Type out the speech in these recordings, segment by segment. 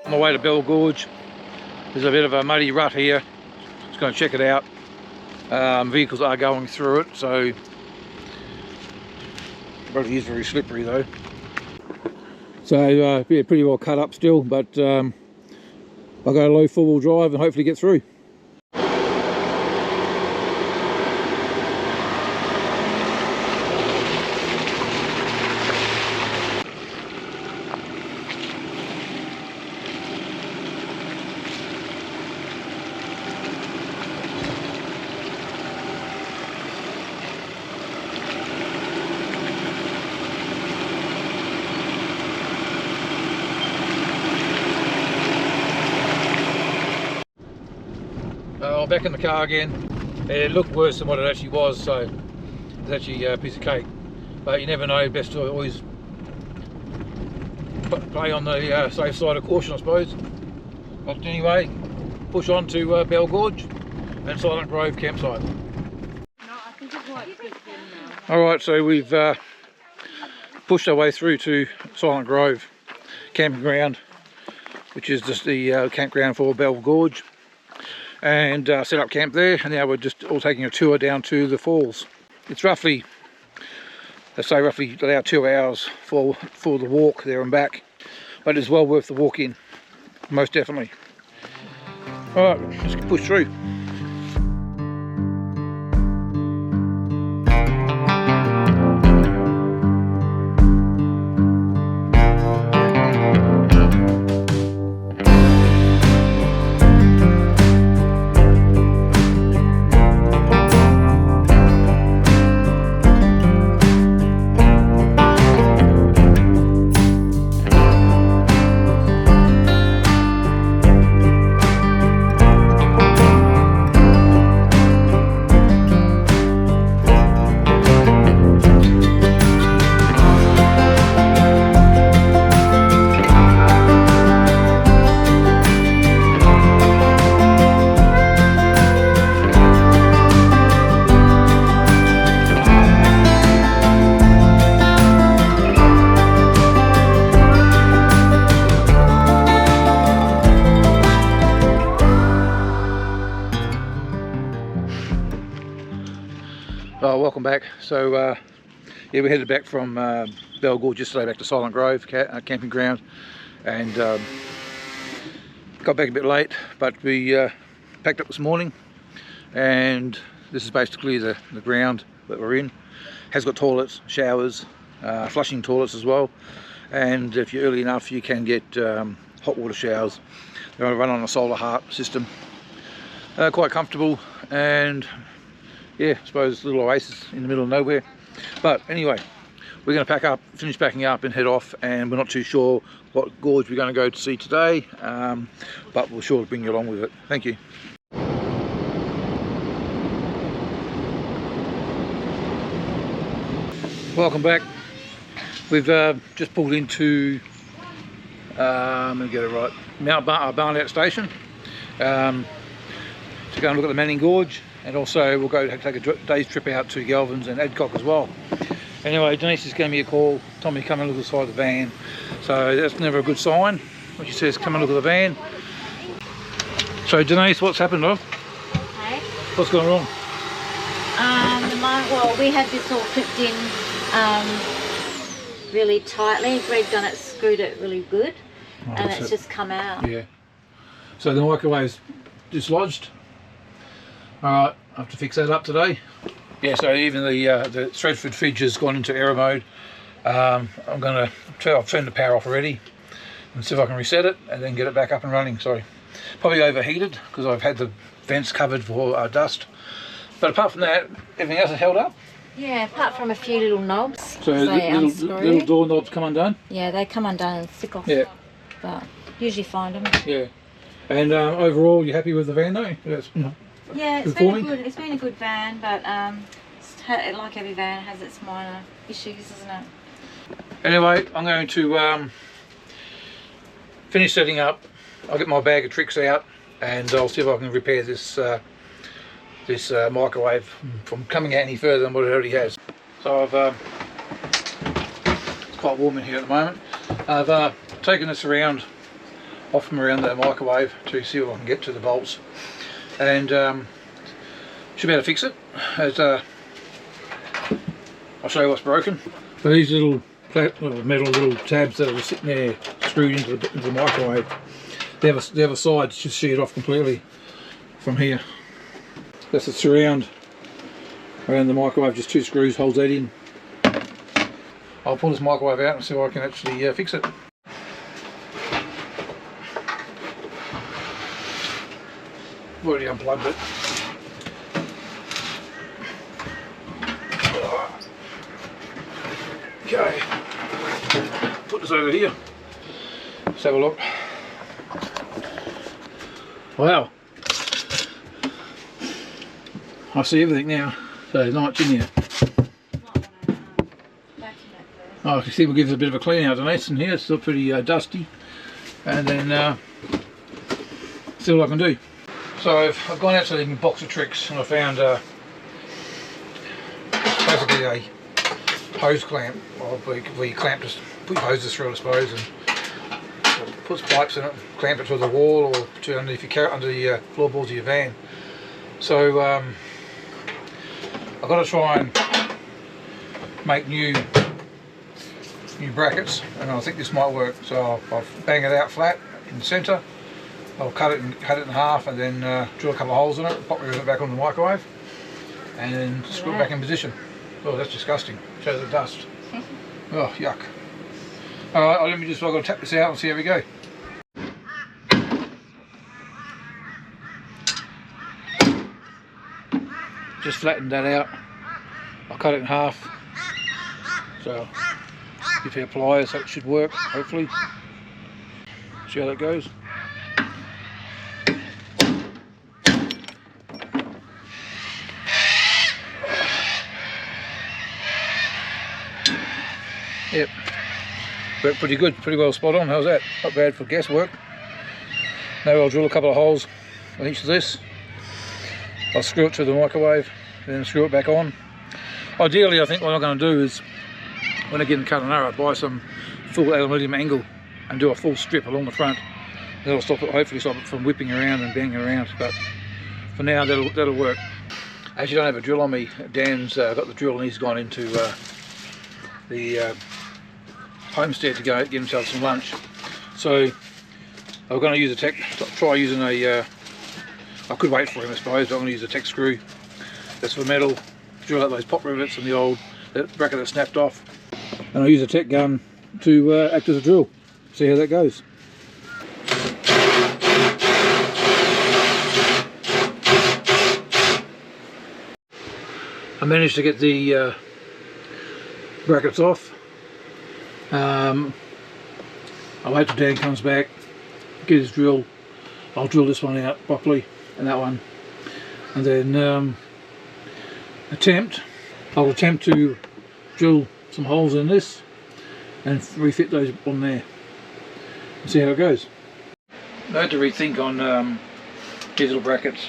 On my way to Bell Gorge. There's a bit of a muddy rut here. Just going to check it out. Vehicles are going through it, so the road is very slippery though. So yeah, pretty well cut up still, but I'll go low 4-wheel drive and hopefully get through. Back in the car again. It looked worse than what it actually was, so it's actually a piece of cake. But you never know, best to always play on the safe side of caution, I suppose. But anyway, push on to Bell Gorge and Silent Grove campsite. Alright, so we've pushed our way through to Silent Grove camping ground, which is just the campground for Bell Gorge. And set up camp there, and now we're just all taking a tour down to the falls. It's roughly, let's say roughly about 2 hours for the walk there and back, but it's well worth the walk in, most definitely. Alright, let's push through. Welcome back. So yeah, we headed back from Bell Gorge yesterday back to Silent Grove camping ground, and got back a bit late, but we packed up this morning, and this is basically the ground that we're in. Has got toilets, showers, flushing toilets as well, and if you're early enough you can get hot water showers. They're run on a solar heat system. Quite comfortable, and yeah, I suppose a little oasis in the middle of nowhere. But anyway, we're going to pack up, finish packing up and head off, and we're not too sure what gorge we're going to go to see today, but we'll sure bring you along with it. Thank you. Welcome back. We've just pulled into, let me get it right, Mount Barnett Station to go and look at the Manning Gorge. And also we'll go take a day's trip out to Galvin's and Adcock as well. Anyway, Denise just gave me a call, told me to come and look at the side of the van. So that's never a good sign when she says come and look at the van. So Denise, what's happened, love? Okay. What's gone wrong? Well, we had this all clipped in really tightly. Greg done it, screwed it really good, and it's just come out. Yeah. So the microwave's dislodged. Alright, I have to fix that up today. Yeah, so even the Threadford fridge has gone into error mode. I've turned the power off already and see if I can reset it and then get it back up and running. Sorry, probably overheated because I've had the vents covered for dust. But apart from that, everything else is held up. Yeah, apart from a few little knobs. So little door knobs come undone? Yeah, they come undone and stick off. Yeah. But usually find them. Yeah. And overall, you're happy with the van though? Yeah, it's been good. It's been a good van, but like every van, has its minor issues, isn't it? Anyway, I'm going to finish setting up. I'll get my bag of tricks out, and I'll see if I can repair this this microwave from coming out any further than what it already has. So I've it's quite warm in here at the moment. I've taken this around off from around the microwave to see what I can get to the bolts, and should be able to fix it. As I'll show you what's broken. So these little metal little tabs that are sitting there screwed into the microwave, the other side's just sheared off completely from here. That's the surround around the microwave, just 2 screws holds that in. I'll pull this microwave out and see if I can actually fix it. I've already unplugged it. Okay, put this over here. Let's have a look. Wow, I see everything now. So there's not much in here. Oh, I can see we'll give it a bit of a clean out underneath, and here it's still pretty dusty. And then see what I can do. So I've gone out to the box of tricks and I found basically a hose clamp, where you clamp just put your hoses through it, I suppose, and puts pipes in it, clamp it to the wall or to underneath under the floorboards of your van. So I've got to try and make new brackets, and I think this might work. So I'll bang it out flat in the centre. I'll cut it in half, and then drill a couple of holes in it, pop it back on the microwave, and then screw it back in position. Oh, that's disgusting. Shows the dust. Oh, yuck. Alright, let me just, I've got to tap this out and see how we go. Just flattened that out. I'll cut it in half. So, give it a pliers, that should work, hopefully. See how that goes. Yep, worked pretty good, pretty well spot on. How's that? Not bad for gas work. Now I'll drill a couple of holes on each of this. I'll screw it to the microwave, then screw it back on. Ideally, I think what I'm going to do is, when I get in carbonara, I'll buy some full aluminium angle and do a full strip along the front. That'll stop it, hopefully stop it from whipping around and banging around. But for now, that'll work. I actually don't have a drill on me. Dan's got the drill and he's gone into the homestead to go get himself some lunch. So I'm going to use try using a, I could wait for him I suppose, but I'm going to use a tech screw that's for metal, drill out those pop rivets and that bracket that snapped off, and I'll use a tech gun to act as a drill, see how that goes. I managed to get the brackets off. I'll wait till Dan comes back, get his drill. I'll drill this one out properly and that one, and then I'll attempt to drill some holes in this and refit those on there and see how it goes. I had to rethink on these little brackets.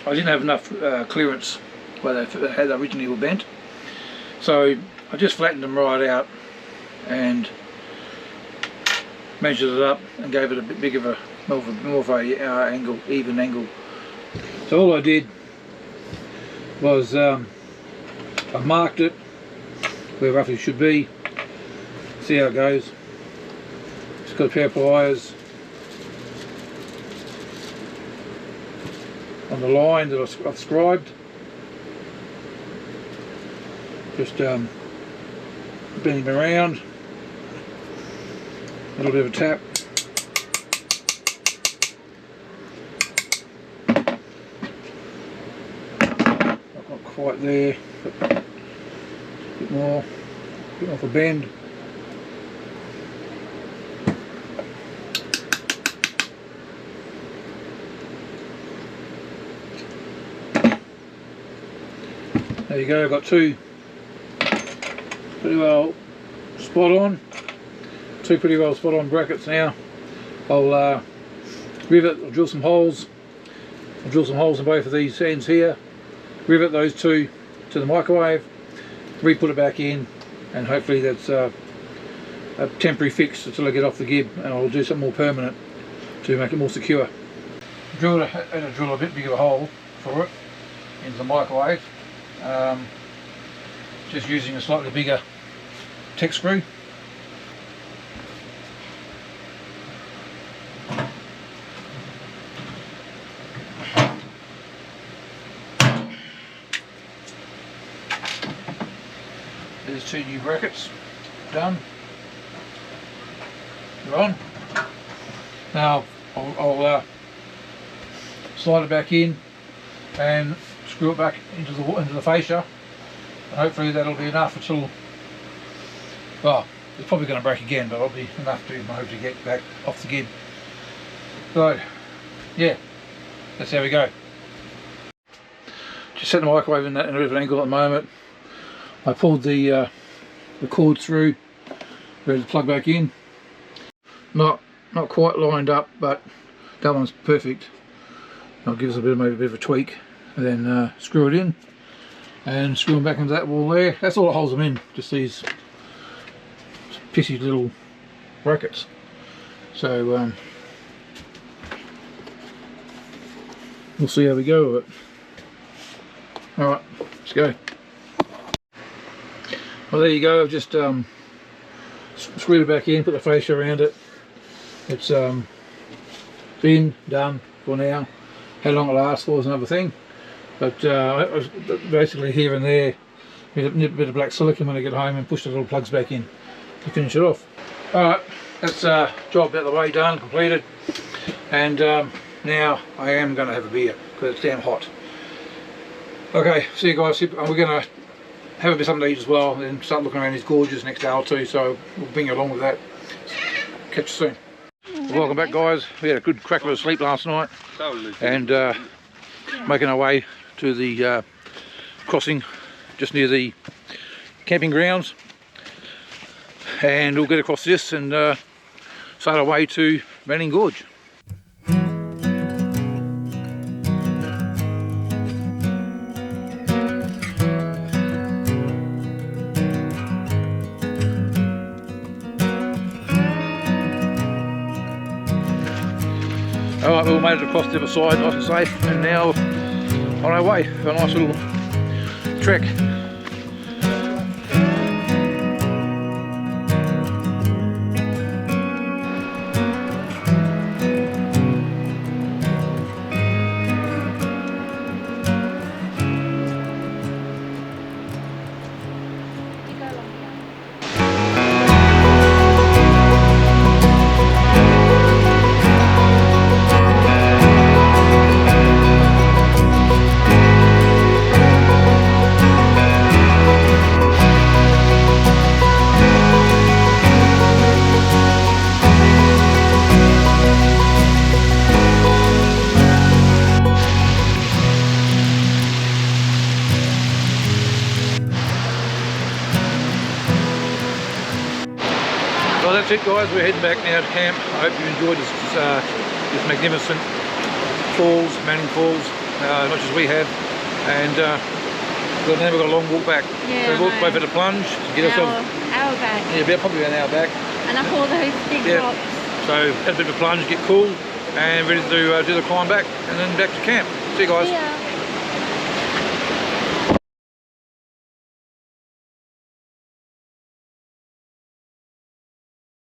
I didn't have enough clearance where they had originally were bent, so I just flattened them right out and measured it up and gave it a bit big of a more of a angle, even angle. So all I did was I marked it where roughly it should be. See how it goes. Just got a pair of pliers on the line that I've scribed. Just bending around, a little bit of a tap. Not quite there, but a bit more for bend. There you go, I've got two pretty well spot on brackets now. I'll rivet, I'll drill some holes. I'll drill some holes in both of these ends here, rivet those two to the microwave, re-put it back in, and hopefully that's a temporary fix until I get off the Gibb, and I'll do something more permanent to make it more secure. Drill a bit bigger hole for it into the microwave, just using a slightly bigger tech screw. There's 2 new brackets done. They're on. Now I'll slide it back in and screw it back into the fascia, and hopefully that'll be enough until, well, it's probably going to break again, but it'll be enough to hopefully get back off the Gibb. So yeah, that's how we go. Just set the microwave in a bit of an angle at the moment. I pulled the cord through, ready to plug back in. Not quite lined up, but that one's perfect. I'll give us maybe a bit of a tweak, and then screw it in and screw them back into that wall there. That's all that holds them in, just these pissy little brackets. So we'll see how we go with it. Alright, let's go. Well, there you go. I've just screwed it back in, put the fascia around it. It's been done for now. How long it lasts for is another thing, but basically here and there, need a bit of black silicone when I get home and push the little plugs back in to finish it off. Alright, that's job out the way, done, completed, and now I am going to have a beer because it's damn hot. Okay, see you guys. We're going to have a bit of something to eat as well, and then start looking around these gorges next hour or two, so we'll bring you along with that. Catch you soon. Welcome back, guys. We had a good crack of a sleep last night, and making our way to the crossing just near the camping grounds, and we'll get across this and start our way to Bell Gorge. Alright, we all made it across the other side nice and safe, and now on our way for a nice little trek. Well, that's it, guys. We're heading back now to camp. I hope you enjoyed this magnificent falls, Manning Falls, as much as we have. And now we've got a long walk back. Yeah, so we'll wait for the plunge to get ourselves. Hour back. Yeah, probably an hour back. And up all those big rocks. So have a bit of a plunge, get cool, and ready to do the climb back, and then back to camp. See you guys. Yeah.